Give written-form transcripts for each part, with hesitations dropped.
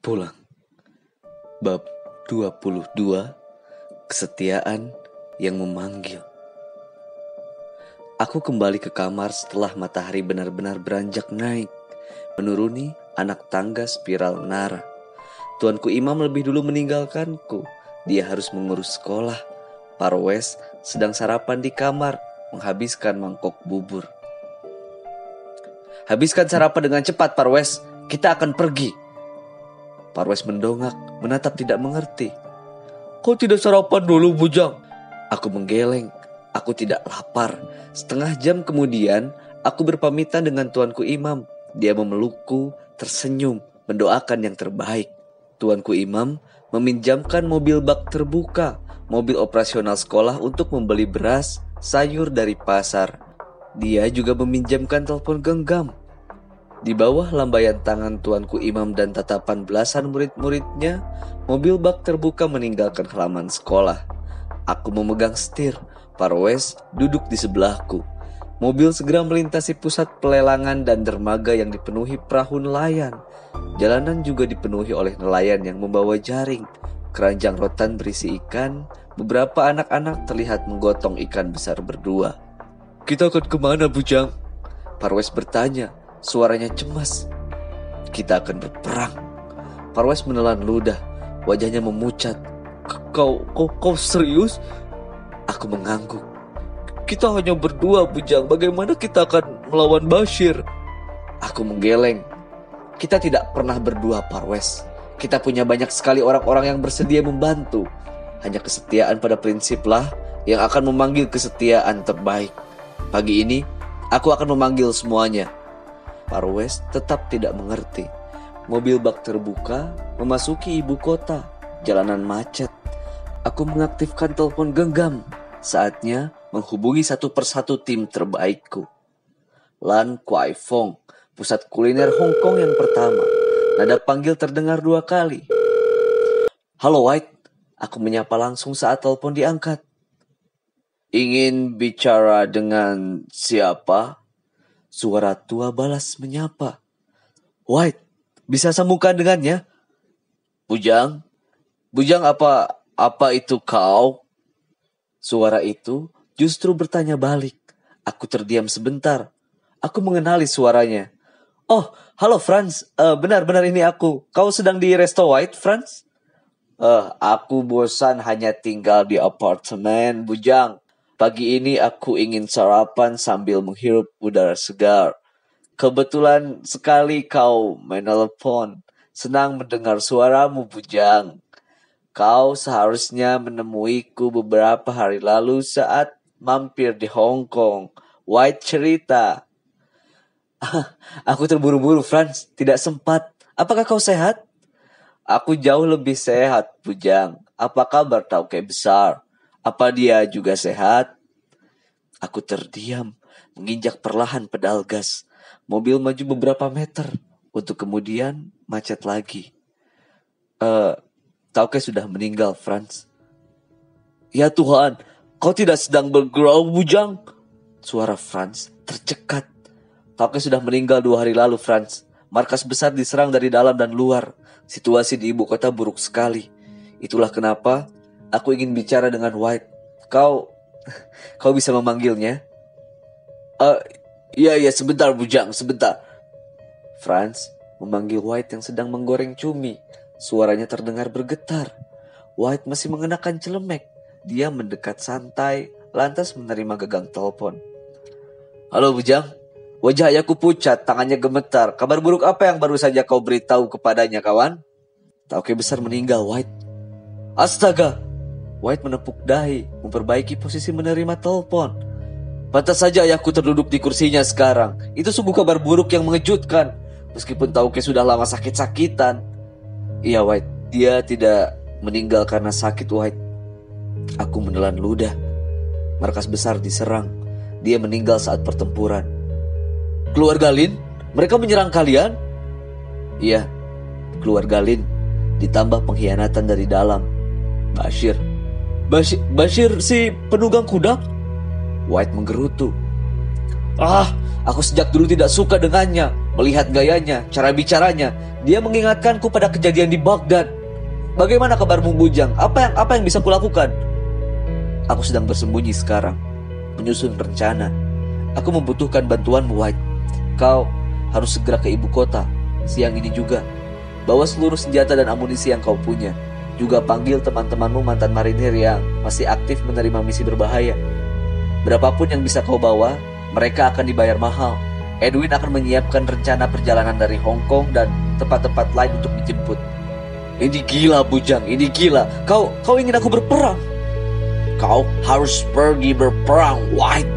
Pulang. Bab 22. Kesetiaan yang memanggil. Aku kembali ke kamar setelah matahari benar-benar beranjak naik, menuruni anak tangga spiral menara. Tuanku Imam lebih dulu meninggalkanku. Dia harus mengurus sekolah. Parwes sedang sarapan di kamar, menghabiskan mangkok bubur. "Habiskan sarapan dengan cepat, Parwes. Kita akan pergi." Parwes mendongak, menatap tidak mengerti. "Kau tidak sarapan dulu, Bujang?" Aku menggeleng. Aku tidak lapar. Setengah jam kemudian, aku berpamitan dengan tuanku Imam. Dia memelukku, tersenyum, mendoakan yang terbaik. Tuanku Imam meminjamkan mobil bak terbuka, mobil operasional sekolah untuk membeli beras, sayur dari pasar. Dia juga meminjamkan telepon genggam. Di bawah lambaian tangan tuanku Imam dan tatapan belasan murid-muridnya, mobil bak terbuka meninggalkan halaman sekolah. Aku memegang setir. Parwes duduk di sebelahku. Mobil segera melintasi pusat pelelangan dan dermaga yang dipenuhi perahu nelayan. Jalanan juga dipenuhi oleh nelayan yang membawa jaring. Keranjang rotan berisi ikan. Beberapa anak-anak terlihat menggotong ikan besar berdua. "Kita akan kemana, Bujang?" Parwes bertanya. Suaranya cemas. "Kita akan berperang." Parwes menelan ludah. Wajahnya memucat. Kau serius?" Aku mengangguk. "Kita hanya berdua, Bujang. Bagaimana kita akan melawan Bashir?" Aku menggeleng. "Kita tidak pernah berdua, Parwes. Kita punya banyak sekali orang-orang yang bersedia membantu. Hanya kesetiaan pada prinsiplah yang akan memanggil kesetiaan terbaik. Pagi ini, aku akan memanggil semuanya." Parwes tetap tidak mengerti. Mobil bak terbuka memasuki ibu kota. Jalanan macet. Aku mengaktifkan telepon genggam. Saatnya menghubungi satu persatu tim terbaikku. Lan Kwai Fong, pusat kuliner Hong Kong yang pertama. Nada panggil terdengar 2 kali. "Halo, White." Aku menyapa langsung saat telepon diangkat. "Ingin bicara dengan siapa?" Suara tua balas menyapa. "White, bisa sambungkan dengannya?" Bujang apa itu kau?" Suara itu justru bertanya balik. Aku terdiam sebentar. Aku mengenali suaranya. "Oh, halo Franz. Benar-benar ini aku. Kau sedang di Resto White, Franz?" Aku bosan hanya tinggal di apartemen, Bujang. Pagi ini aku ingin sarapan sambil menghirup udara segar. Kebetulan sekali kau menelepon. Senang mendengar suaramu, Bujang. Kau seharusnya menemuiku beberapa hari lalu saat mampir di Hong Kong. White cerita. Aku terburu-buru, Franz. Tidak sempat. Apakah kau sehat? Aku jauh lebih sehat, Bujang. Apa kabar Tauke besar? Apa dia juga sehat? Aku terdiam, menginjak perlahan pedal gas. Mobil maju beberapa meter, untuk kemudian macet lagi. Tauke sudah meninggal, Franz." "Ya Tuhan, kau tidak sedang bergurau, Bujang?" Suara Franz tercekat. "Tauke sudah meninggal 2 hari lalu, Franz. Markas besar diserang dari dalam dan luar. Situasi di ibu kota buruk sekali. Itulah kenapa aku ingin bicara dengan White. Kau bisa memanggilnya?" Iya, sebentar Bujang, sebentar." Franz memanggil White yang sedang menggoreng cumi. Suaranya terdengar bergetar. White masih mengenakan celemek. Dia mendekat santai, lantas menerima gagang telepon. "Halo Bujang." Wajah ayahku pucat, tangannya gemetar. "Kabar buruk apa yang baru saja kau beritahu kepadanya, kawan?" "Tauke besar meninggal, White." "Astaga." White menepuk dahi, memperbaiki posisi menerima telepon. "Pantas saja ayahku terduduk di kursinya sekarang. Itu sungguh kabar buruk yang mengejutkan. Meskipun Tauke sudah lama sakit-sakitan." "Iya, White. Dia tidak meninggal karena sakit, White." Aku menelan ludah. Markas besar diserang. Dia meninggal saat pertempuran. "Keluarga Lin? Mereka menyerang kalian?" "Iya, keluarga Lin. Ditambah pengkhianatan dari dalam. Bashir si penunggang kuda?" White menggerutu. Aku sejak dulu tidak suka dengannya. Melihat gayanya, cara bicaranya, dia mengingatkanku pada kejadian di Baghdad. Bagaimana kabarmu Bujang? Apa yang bisa kulakukan? Aku sedang bersembunyi sekarang, menyusun rencana. Aku membutuhkan bantuanmu, White. Kau harus segera ke ibu kota siang ini juga. Bawa seluruh senjata dan amunisi yang kau punya. Juga panggil teman-temanmu mantan marinir yang masih aktif menerima misi berbahaya. Berapapun yang bisa kau bawa, mereka akan dibayar mahal. Edwin akan menyiapkan rencana perjalanan dari Hong Kong dan tempat-tempat lain untuk dijemput. Ini gila Bujang, ini gila. Kau ingin aku berperang? Kau harus pergi berperang, White.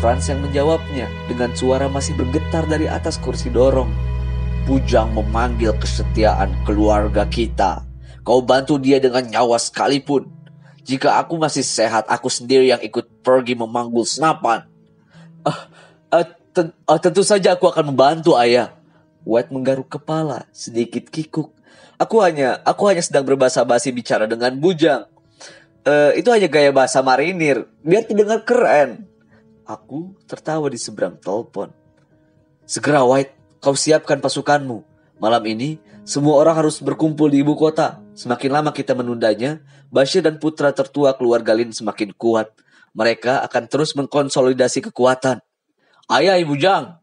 Franz yang menjawabnya dengan suara masih bergetar dari atas kursi dorong. Bujang memanggil kesetiaan keluarga kita. Kau bantu dia dengan nyawa sekalipun. Jika aku masih sehat, aku sendiri yang ikut pergi memanggul senapan. Tentu saja aku akan membantu, Ayah. White menggaruk kepala, sedikit kikuk. Aku hanya sedang berbahasa-basi bicara dengan Bujang. Itu hanya gaya bahasa marinir, biar terdengar keren. Aku tertawa di seberang telepon. Segera White, kau siapkan pasukanmu. Malam ini, semua orang harus berkumpul di ibu kota. Semakin lama kita menundanya, Bashir dan putra tertua keluarga Lin semakin kuat. Mereka akan terus mengkonsolidasi kekuatan. Ayah Ibu Jang.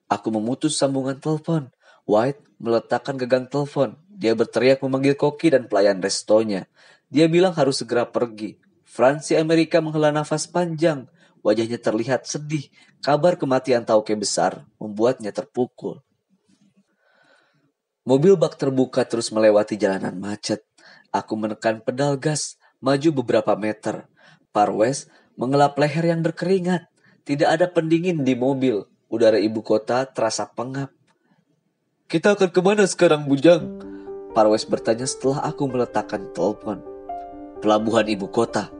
Aku memutus sambungan telepon. White meletakkan gagang telepon. Dia berteriak memanggil koki dan pelayan restonya. Dia bilang harus segera pergi. Franz si Amerika menghela nafas panjang. Wajahnya terlihat sedih. Kabar kematian tauke besar membuatnya terpukul. Mobil bak terbuka terus melewati jalanan macet. Aku menekan pedal gas, maju beberapa meter. Parwes mengelap leher yang berkeringat. Tidak ada pendingin di mobil. Udara ibu kota terasa pengap. Kita akan kemana sekarang, Bujang? Parwes bertanya setelah aku meletakkan telepon. Pelabuhan ibu kota.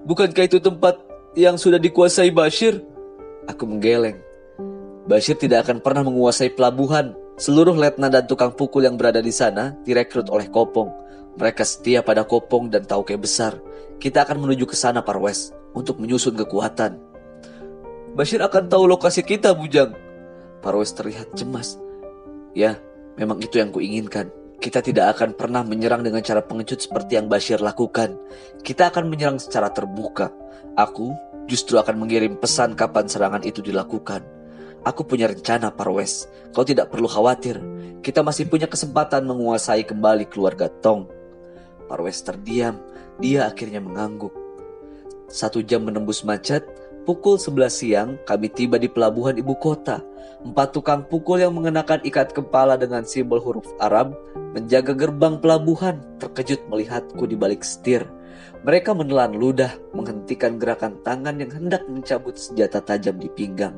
Bukankah itu tempat yang sudah dikuasai Bashir? Aku menggeleng. Bashir tidak akan pernah menguasai pelabuhan. Seluruh letnan dan tukang pukul yang berada di sana direkrut oleh Kopong. Mereka setia pada Kopong dan tauke besar. Kita akan menuju ke sana, Parwes, untuk menyusun kekuatan. Bashir akan tahu lokasi kita, Bujang. Parwes terlihat cemas. Ya, memang itu yang kuinginkan. Kita tidak akan pernah menyerang dengan cara pengecut seperti yang Bashir lakukan. Kita akan menyerang secara terbuka. Aku justru akan mengirim pesan kapan serangan itu dilakukan. Aku punya rencana, Parwes. Kau tidak perlu khawatir. Kita masih punya kesempatan menguasai kembali keluarga Tong. Parwes terdiam. Dia akhirnya mengangguk. 1 jam menembus macet. Pukul 11 siang kami tiba di pelabuhan ibu kota. 4 tukang pukul yang mengenakan ikat kepala dengan simbol huruf Arab menjaga gerbang pelabuhan terkejut melihatku di balik setir. Mereka menelan ludah menghentikan gerakan tangan yang hendak mencabut senjata tajam di pinggang.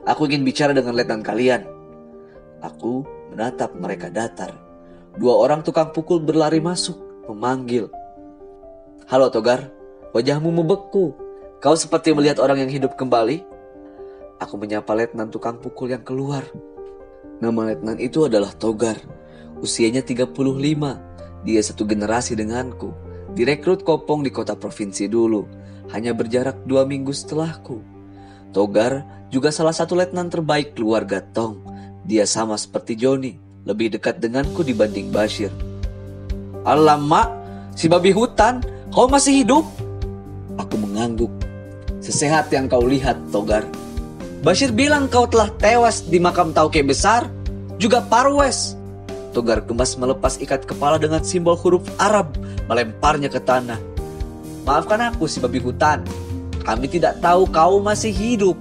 Aku ingin bicara dengan letnan kalian. Aku menatap mereka datar. 2 orang tukang pukul berlari masuk memanggil. Halo Togar, wajahmu membeku. Kau seperti melihat orang yang hidup kembali. Aku menyapa letnan tukang pukul yang keluar. Nama letnan itu adalah Togar. Usianya 35. Dia satu generasi denganku. Direkrut Kopong di kota provinsi dulu. Hanya berjarak 2 minggu setelahku. Togar juga salah satu letnan terbaik keluarga Tong. Dia sama seperti Johnny, lebih dekat denganku dibanding Bashir. Alamak, si babi hutan, kau masih hidup? Aku mengangguk. Sesehat yang kau lihat, Togar. Bashir bilang kau telah tewas di makam tauke besar, juga Parwes. Togar gemas melepas ikat kepala dengan simbol huruf Arab, melemparnya ke tanah. Maafkan aku si babi hutan. Kami tidak tahu kau masih hidup.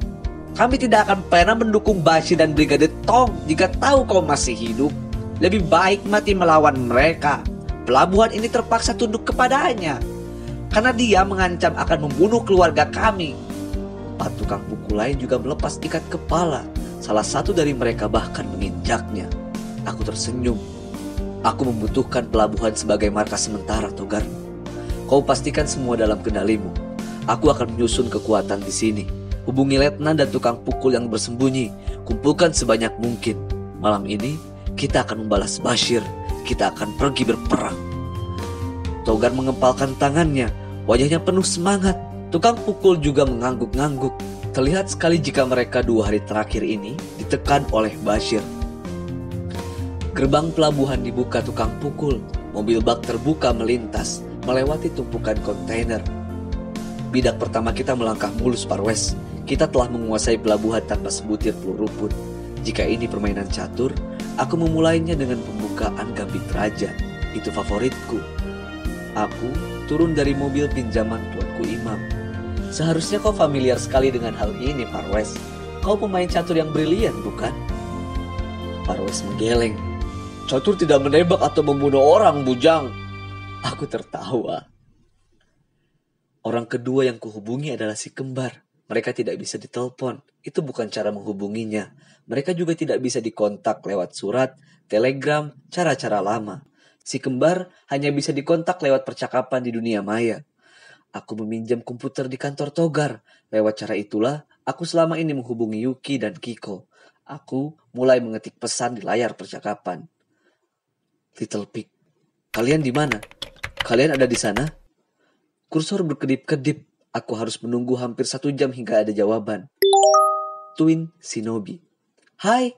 Kami tidak akan pernah mendukung Bashir dan Brigade Tong jika tahu kau masih hidup. Lebih baik mati melawan mereka. Pelabuhan ini terpaksa tunduk kepadanya, karena dia mengancam akan membunuh keluarga kami. 4 tukang pukul lain juga melepas ikat kepala. Salah satu dari mereka bahkan menginjaknya. Aku tersenyum. Aku membutuhkan pelabuhan sebagai markas sementara, Togar. Kau pastikan semua dalam kendalimu. Aku akan menyusun kekuatan di sini. Hubungi letnan dan tukang pukul yang bersembunyi. Kumpulkan sebanyak mungkin. Malam ini kita akan membalas Bashir. Kita akan pergi berperang. Togar mengepalkan tangannya. Wajahnya penuh semangat. Tukang pukul juga mengangguk-ngangguk. Terlihat sekali jika mereka 2 hari terakhir ini ditekan oleh Bashir. Gerbang pelabuhan dibuka tukang pukul. Mobil bak terbuka melintas, melewati tumpukan kontainer. Bidak pertama kita melangkah mulus, Parwes. Kita telah menguasai pelabuhan tanpa sebutir peluru pun. Jika ini permainan catur, aku memulainya dengan pembukaan gambit raja. Itu favoritku. Aku turun dari mobil pinjaman tuanku Imam. Seharusnya kau familiar sekali dengan hal ini, Parwes. Kau pemain catur yang brilian, bukan? Parwes menggeleng. Catur tidak menembak atau membunuh orang, bujang. Aku tertawa. Orang kedua yang kuhubungi adalah si kembar. Mereka tidak bisa ditelepon. Itu bukan cara menghubunginya. Mereka juga tidak bisa dikontak lewat surat, telegram, cara-cara lama. Si kembar hanya bisa dikontak lewat percakapan di dunia maya. Aku meminjam komputer di kantor Togar. Lewat cara itulah, aku selama ini menghubungi Yuki dan Kiko. Aku mulai mengetik pesan di layar percakapan. Little Pig, kalian di mana? Kalian ada di sana? Kursor berkedip-kedip. Aku harus menunggu hampir 1 jam hingga ada jawaban. Twin Shinobi. Hai.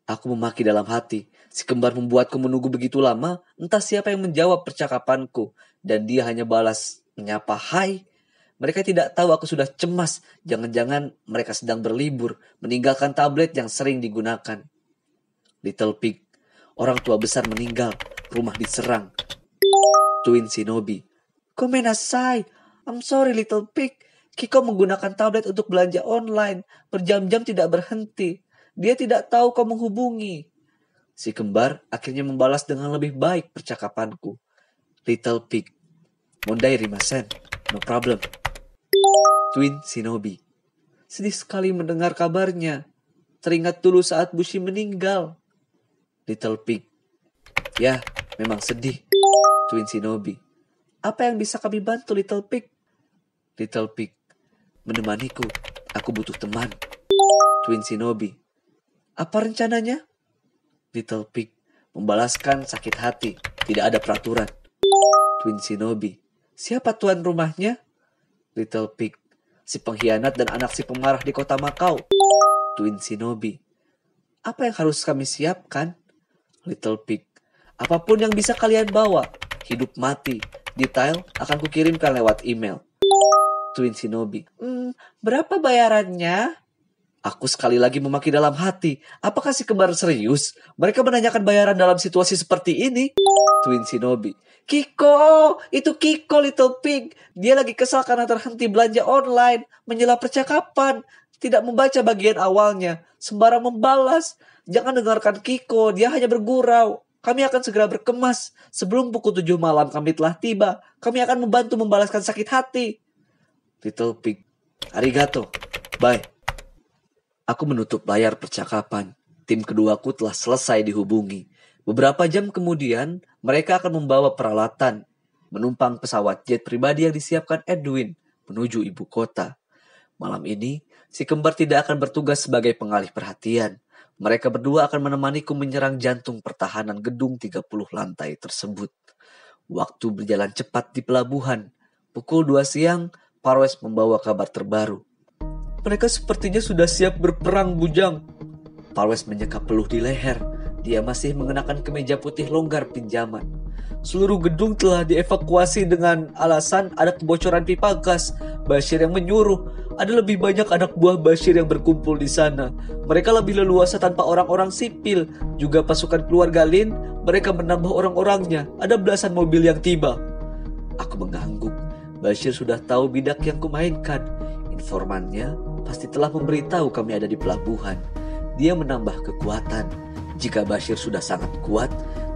Aku memaki dalam hati. Si kembar membuatku menunggu begitu lama. Entah siapa yang menjawab percakapanku. Dan dia hanya balas menyapa hai. Mereka tidak tahu aku sudah cemas. Jangan-jangan mereka sedang berlibur, meninggalkan tablet yang sering digunakan. Little Pig. Orang tua besar meninggal, rumah diserang. Twin Shinobi. Komenasai, I'm sorry Little Pig. Kiko menggunakan tablet untuk belanja online. Berjam-jam tidak berhenti. Dia tidak tahu kau menghubungi. Si kembar akhirnya membalas dengan lebih baik percakapanku. Little Pig. Mondai rimasen, no problem. Twin Shinobi. Sedih sekali mendengar kabarnya. Teringat dulu saat Bushi meninggal. Little Pig. Ya, memang sedih. Twin Shinobi. Apa yang bisa kami bantu, Little Pig? Little Pig. Menemaniku. Aku butuh teman. Twin Shinobi. Apa rencananya? Little Pig. Membalaskan sakit hati. Tidak ada peraturan. Twin Shinobi. Siapa tuan rumahnya? Little Pig. Si pengkhianat dan anak si pemarah di kota Makau. Twin Shinobi. Apa yang harus kami siapkan? Little Pig. Apapun yang bisa kalian bawa. Hidup mati. Detail akan kukirimkan lewat email. Twin Shinobi. Berapa bayarannya? Aku sekali lagi memaki dalam hati. Apakah si kembar serius? Mereka menanyakan bayaran dalam situasi seperti ini. Twin Shinobi. Kiko, itu Kiko Little Pig. Dia lagi kesal karena terhenti belanja online. Menyela percakapan. Tidak membaca bagian awalnya. Sembarang membalas. Jangan dengarkan Kiko, dia hanya bergurau. Kami akan segera berkemas. Sebelum pukul 7 malam kami telah tiba. Kami akan membantu membalaskan sakit hati. Little Pig. Arigato. Bye. Aku menutup layar percakapan. Tim keduaku telah selesai dihubungi. Beberapa jam kemudian, mereka akan membawa peralatan. Menumpang pesawat jet pribadi yang disiapkan Edwin menuju ibu kota. Malam ini, si kembar tidak akan bertugas sebagai pengalih perhatian. Mereka berdua akan menemaniku menyerang jantung pertahanan gedung 30 lantai tersebut. Waktu berjalan cepat di pelabuhan. Pukul 2 siang, Parwes membawa kabar terbaru. Mereka sepertinya sudah siap berperang, bujang. Parwes menyeka peluh di leher. Dia masih mengenakan kemeja putih longgar pinjaman. Seluruh gedung telah dievakuasi dengan alasan ada kebocoran pipa gas. Bashir yang menyuruh. Ada lebih banyak anak buah Bashir yang berkumpul di sana. Mereka lebih leluasa tanpa orang-orang sipil. Juga pasukan keluarga Lin, mereka menambah orang-orangnya. Ada belasan mobil yang tiba. Aku mengangguk. Bashir sudah tahu bidak yang kumainkan. Informannya pasti telah memberitahu kami ada di pelabuhan. Dia menambah kekuatan. Jika Bashir sudah sangat kuat,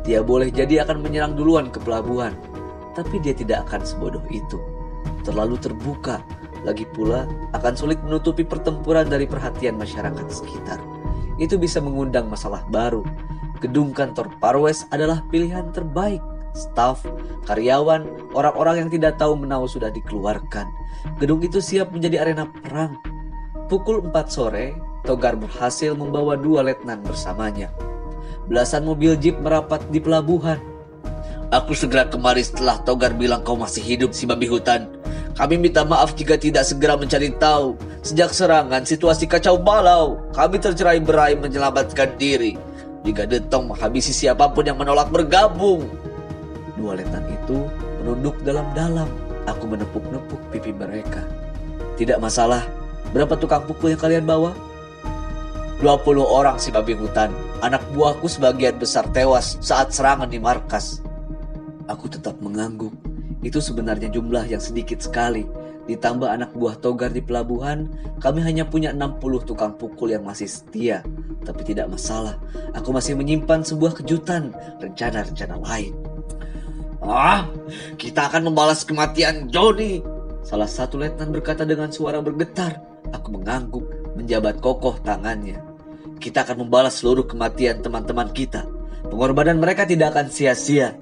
dia boleh jadi akan menyerang duluan ke pelabuhan. Tapi dia tidak akan sebodoh itu. Terlalu terbuka. Lagi pula akan sulit menutupi pertempuran dari perhatian masyarakat sekitar. Itu bisa mengundang masalah baru. Gedung kantor Parwes adalah pilihan terbaik. Staf, karyawan, orang-orang yang tidak tahu menau sudah dikeluarkan. Gedung itu siap menjadi arena perang. Pukul 4 sore, Togar berhasil membawa 2 letnan bersamanya. Belasan mobil jeep merapat di pelabuhan. Aku segera kemari setelah Togar bilang kau masih hidup, si babi hutan. Kami minta maaf jika tidak segera mencari tahu. Sejak serangan, situasi kacau balau. Kami tercerai-berai menyelamatkan diri. Jika Detong menghabisi siapapun yang menolak bergabung. Dua letnan itu menunduk dalam-dalam. Aku menepuk-nepuk pipi mereka. Tidak masalah. Berapa tukang pukul yang kalian bawa? 20 orang si babi hutan. Anak buahku sebagian besar tewas saat serangan di markas. Aku tetap mengangguk. Itu sebenarnya jumlah yang sedikit sekali. Ditambah anak buah Togar di pelabuhan, kami hanya punya 60 tukang pukul yang masih setia. Tapi tidak masalah, aku masih menyimpan sebuah kejutan, rencana-rencana lain. Kita akan membalas kematian Johnny. Salah satu letnan berkata dengan suara bergetar. Aku mengangguk, menjabat kokoh tangannya. Kita akan membalas seluruh kematian teman-teman kita. Pengorbanan mereka tidak akan sia-sia.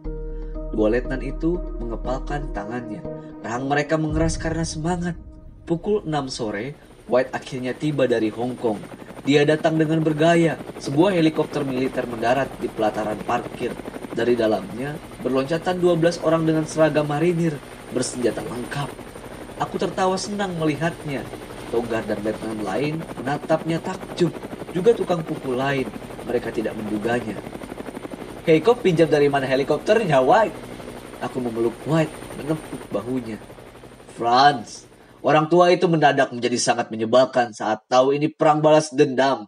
Dua letnan itu mengepalkan tangannya. Rahang mereka mengeras karena semangat. Pukul 6 sore, White akhirnya tiba dari Hong Kong. Dia datang dengan bergaya. Sebuah helikopter militer mendarat di pelataran parkir. Dari dalamnya, berloncatan 12 orang dengan seragam marinir, bersenjata lengkap. Aku tertawa senang melihatnya. Togar dan letnan lain menatapnya takjub. Juga tukang pukul lain. Mereka tidak menduganya. Hei, kau pinjam dari mana helikopternya, White? Aku memeluk White, menepuk bahunya. Franz, orang tua itu mendadak menjadi sangat menyebalkan saat tahu ini perang balas dendam.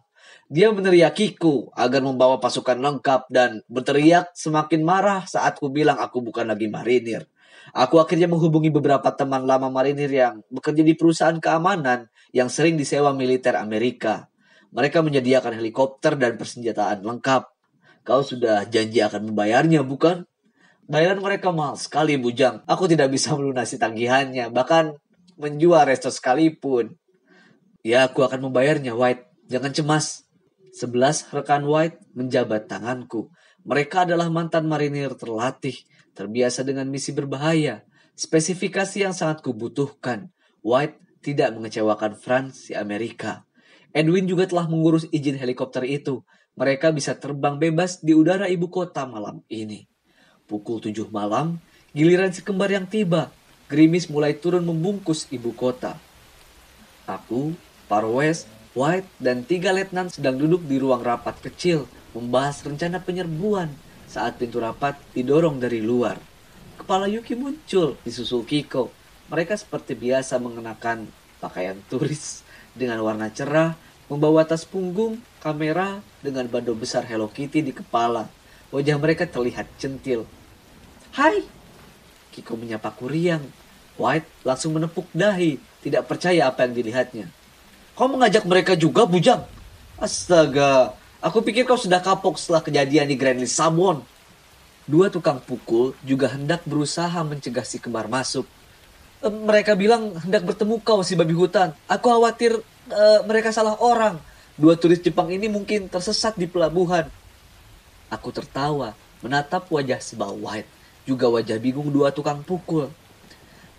Dia meneriakiku agar membawa pasukan lengkap dan berteriak semakin marah saat ku bilang aku bukan lagi marinir. Aku akhirnya menghubungi beberapa teman lama marinir yang bekerja di perusahaan keamanan yang sering disewa militer Amerika. Mereka menyediakan helikopter dan persenjataan lengkap. Kau sudah janji akan membayarnya, bukan? Bayaran mereka mahal sekali, Bujang. Aku tidak bisa melunasi tagihannya, bahkan menjual resto sekalipun. Ya, aku akan membayarnya, White. Jangan cemas. 11 rekan White menjabat tanganku. Mereka adalah mantan marinir terlatih, terbiasa dengan misi berbahaya. Spesifikasi yang sangat kubutuhkan. White tidak mengecewakan Franz si Amerika. Edwin juga telah mengurus izin helikopter itu. Mereka bisa terbang bebas di udara ibu kota malam ini. Pukul 7 malam, giliran si kembar yang tiba. Gerimis mulai turun membungkus ibu kota. Aku, Parwes, White, dan 3 letnan sedang duduk di ruang rapat kecil membahas rencana penyerbuan saat pintu rapat didorong dari luar. Kepala Yuki muncul disusul Kiko. Mereka seperti biasa mengenakan pakaian turis dengan warna cerah, membawa tas punggung, kamera, dengan bando besar Hello Kitty di kepala. Wajah mereka terlihat centil. Hai! Kiko menyapaku riang. White langsung menepuk dahi, tidak percaya apa yang dilihatnya. Kau mengajak mereka juga, Bujang? Astaga, aku pikir kau sudah kapok setelah kejadian di Grand Lisabon. 2 tukang pukul juga hendak berusaha mencegah si kembar masuk. Mereka bilang hendak bertemu kau si babi hutan. Aku khawatir mereka salah orang. 2 turis Jepang ini mungkin tersesat di pelabuhan. Aku tertawa, menatap wajah sebal White, juga wajah bingung 2 tukang pukul.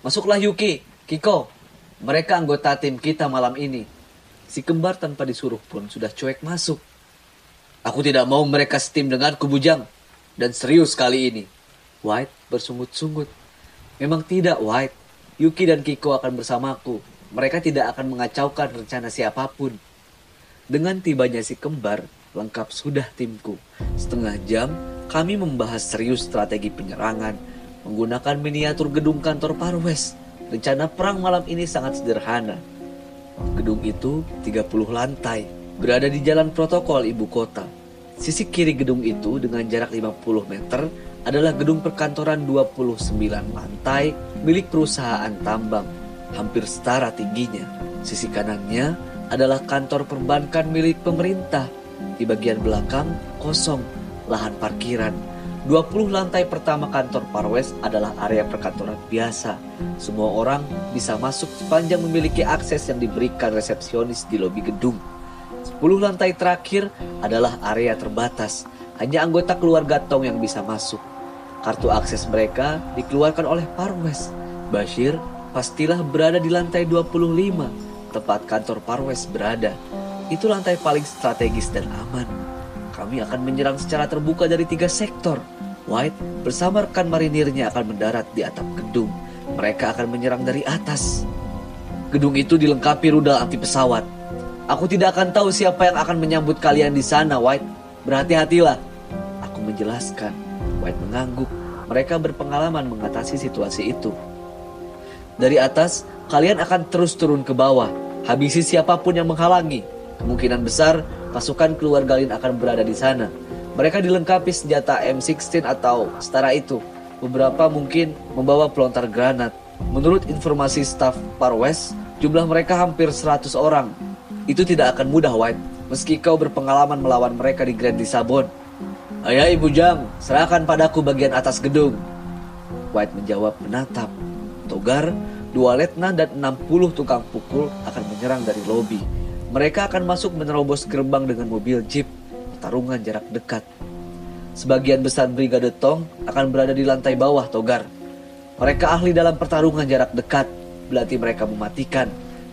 Masuklah Yuki, Kiko. Mereka anggota tim kita malam ini. Si kembar tanpa disuruh pun sudah cuek masuk. Aku tidak mau mereka setim denganku, Bujang. Dan serius kali ini. White bersungut-sungut. Memang tidak, White. Yuki dan Kiko akan bersamaku. Mereka tidak akan mengacaukan rencana siapapun. Dengan tibanya si kembar, lengkap sudah timku. Setengah jam, kami membahas serius strategi penyerangan, menggunakan miniatur gedung kantor Parwes. Rencana perang malam ini sangat sederhana. Gedung itu 30 lantai, berada di jalan protokol ibu kota. Sisi kiri gedung itu dengan jarak 50 meter adalah gedung perkantoran 29 lantai milik perusahaan tambang, hampir setara tingginya. Sisi kanannya adalah kantor perbankan milik pemerintah. Di bagian belakang kosong, lahan parkiran. 20 lantai pertama kantor Parwes adalah area perkantoran biasa. Semua orang bisa masuk sepanjang memiliki akses yang diberikan resepsionis di lobi gedung. 10 lantai terakhir adalah area terbatas. Hanya anggota keluarga Tong yang bisa masuk. Kartu akses mereka dikeluarkan oleh Parwes. Bashir pastilah berada di lantai 25, tempat kantor Parwes berada. Itu lantai paling strategis dan aman. Kami akan menyerang secara terbuka dari 3 sektor. White bersama rekan marinirnya akan mendarat di atap gedung. Mereka akan menyerang dari atas. Gedung itu dilengkapi rudal anti pesawat. Aku tidak akan tahu siapa yang akan menyambut kalian di sana, White. Berhati-hatilah. Aku menjelaskan. White mengangguk. Mereka berpengalaman mengatasi situasi itu. Dari atas, kalian akan terus turun ke bawah. Habisi siapapun yang menghalangi. Kemungkinan besar, pasukan keluarga Lin akan berada di sana. Mereka dilengkapi senjata M16 atau setara itu. Beberapa mungkin membawa pelontar granat. Menurut informasi staf Far West, jumlah mereka hampir 100 orang. Itu tidak akan mudah, White, meski kau berpengalaman melawan mereka di Grand Lisabon. Ayah Bujang, serahkan padaku bagian atas gedung. White menjawab menatap. Togar, 2 letnan dan 60 tukang pukul akan menyerang dari lobi. Mereka akan masuk menerobos gerbang dengan mobil jeep. Pertarungan jarak dekat. Sebagian besar Brigade Tong akan berada di lantai bawah, Togar. Mereka ahli dalam pertarungan jarak dekat, berarti mereka mematikan.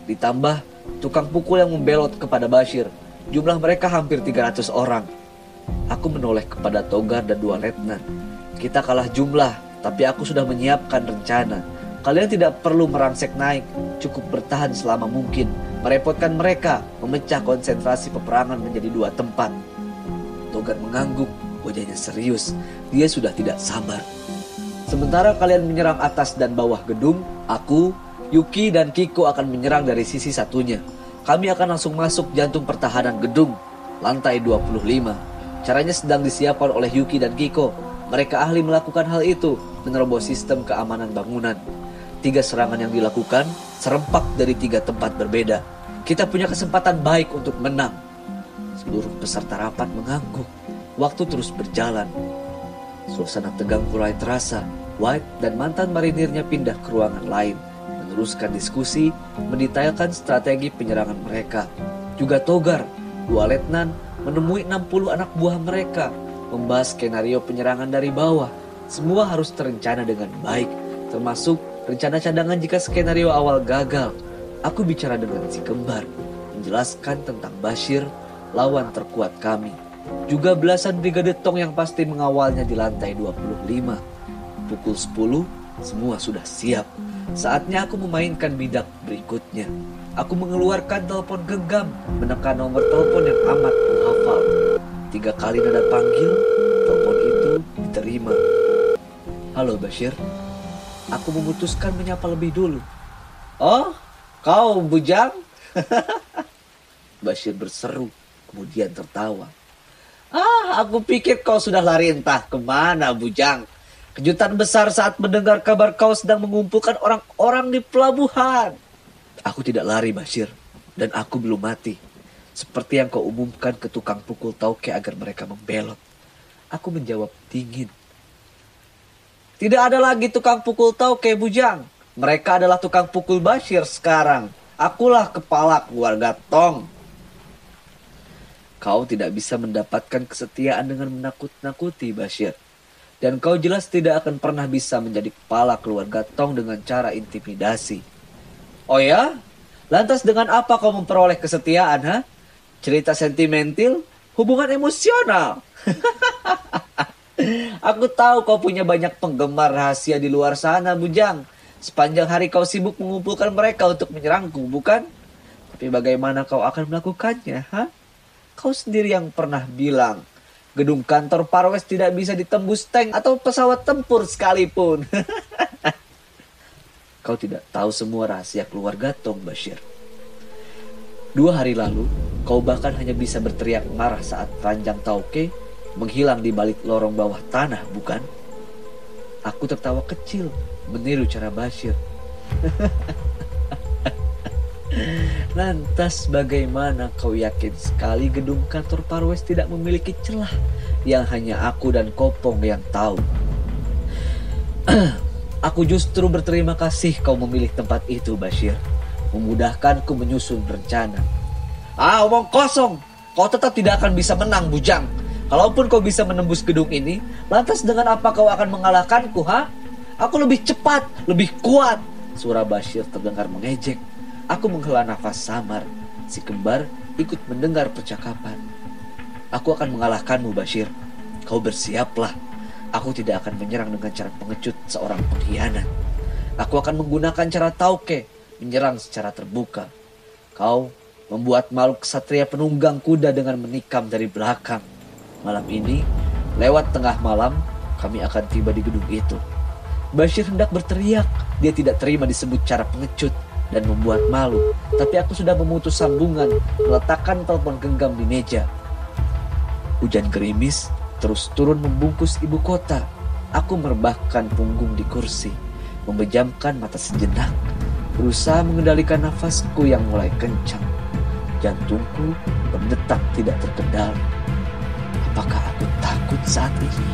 Ditambah tukang pukul yang membelot kepada Bashir. Jumlah mereka hampir 300 orang. Aku menoleh kepada Togar dan 2 letnan. Kita kalah jumlah, tapi aku sudah menyiapkan rencana. Kalian tidak perlu merangsek naik, cukup bertahan selama mungkin. Merepotkan mereka, memecah konsentrasi peperangan menjadi 2 tempat. Togar mengangguk, wajahnya serius. Dia sudah tidak sabar. Sementara kalian menyerang atas dan bawah gedung, aku, Yuki dan Kiko akan menyerang dari sisi satunya. Kami akan langsung masuk jantung pertahanan gedung, lantai 25. Caranya sedang disiapkan oleh Yuki dan Kiko. Mereka ahli melakukan hal itu, menerobos sistem keamanan bangunan. 3 serangan yang dilakukan, serempak dari 3 tempat berbeda. Kita punya kesempatan baik untuk menang. Seluruh peserta rapat mengangguk. Waktu terus berjalan. Suasana tegang mulai terasa. White dan mantan marinirnya pindah ke ruangan lain, meneruskan diskusi, mendetailkan strategi penyerangan mereka. Juga Togar, 2 letnan, menemui 60 anak buah mereka, membahas skenario penyerangan dari bawah. Semua harus terencana dengan baik, termasuk rencana cadangan jika skenario awal gagal. Aku bicara dengan si kembar, menjelaskan tentang Bashir, lawan terkuat kami. Juga belasan Brigade Tong yang pasti mengawalnya di lantai 25. Pukul 10, semua sudah siap. Saatnya aku memainkan bidak berikutnya. Aku mengeluarkan telepon genggam, menekan nomor telepon yang amat menghafal. 3 kali nada panggil, telepon itu diterima. Halo Bashir. Aku memutuskan menyapa lebih dulu. Oh, kau Bujang? Bashir berseru, kemudian tertawa. Aku pikir kau sudah lari entah kemana, Bujang. Kejutan besar saat mendengar kabar kau sedang mengumpulkan orang-orang di pelabuhan. Aku tidak lari, Bashir. Dan aku belum mati. Seperti yang kau umumkan ke tukang pukul Tauke agar mereka membelot. Aku menjawab dingin. Tidak ada lagi tukang pukul Tauke, Bujang. Mereka adalah tukang pukul Bashir sekarang. Akulah kepala keluarga Tong. Kau tidak bisa mendapatkan kesetiaan dengan menakut-nakuti, Bashir. Dan kau jelas tidak akan pernah bisa menjadi kepala keluarga Tong dengan cara intimidasi. Oh ya? Lantas dengan apa kau memperoleh kesetiaan, ha? Cerita sentimental? Hubungan emosional? Aku tahu kau punya banyak penggemar rahasia di luar sana, Bujang. Sepanjang hari kau sibuk mengumpulkan mereka untuk menyerangku, bukan? Tapi bagaimana kau akan melakukannya, ha? Kau sendiri yang pernah bilang, gedung kantor Far West tidak bisa ditembus tank atau pesawat tempur sekalipun. Kau tidak tahu semua rahasia keluarga Tong, Bashir. 2 hari lalu, kau bahkan hanya bisa berteriak marah saat ranjang Tauke menghilang di balik lorong bawah tanah, bukan? Aku tertawa kecil, meniru cara Bashir. Lantas bagaimana kau yakin sekali gedung kantor Far West tidak memiliki celah yang hanya aku dan Kopong yang tahu? Aku justru berterima kasih kau memilih tempat itu, Bashir. Memudahkanku menyusun rencana. Omong kosong. Kau tetap tidak akan bisa menang, Bujang. Kalaupun kau bisa menembus gedung ini, lantas dengan apa kau akan mengalahkanku, ha? Aku lebih cepat, lebih kuat. Suara Bashir terdengar mengejek. Aku menghela nafas samar. Si kembar ikut mendengar percakapan. Aku akan mengalahkanmu, Bashir. Kau bersiaplah. Aku tidak akan menyerang dengan cara pengecut seorang pengkhianat. Aku akan menggunakan cara Tauke, menyerang secara terbuka. Kau membuat malu kesatria penunggang kuda dengan menikam dari belakang. Malam ini, lewat tengah malam, kami akan tiba di gedung itu. Bashir hendak berteriak. Dia tidak terima disebut cara pengecut dan membuat malu. Tapi aku sudah memutus sambungan, meletakkan telepon genggam di meja. Hujan gerimis terus turun membungkus ibu kota. Aku merebahkan punggung di kursi, memejamkan mata sejenak, berusaha mengendalikan nafasku yang mulai kencang. Jantungku berdetak tidak terkendali. Apakah aku takut saat ini?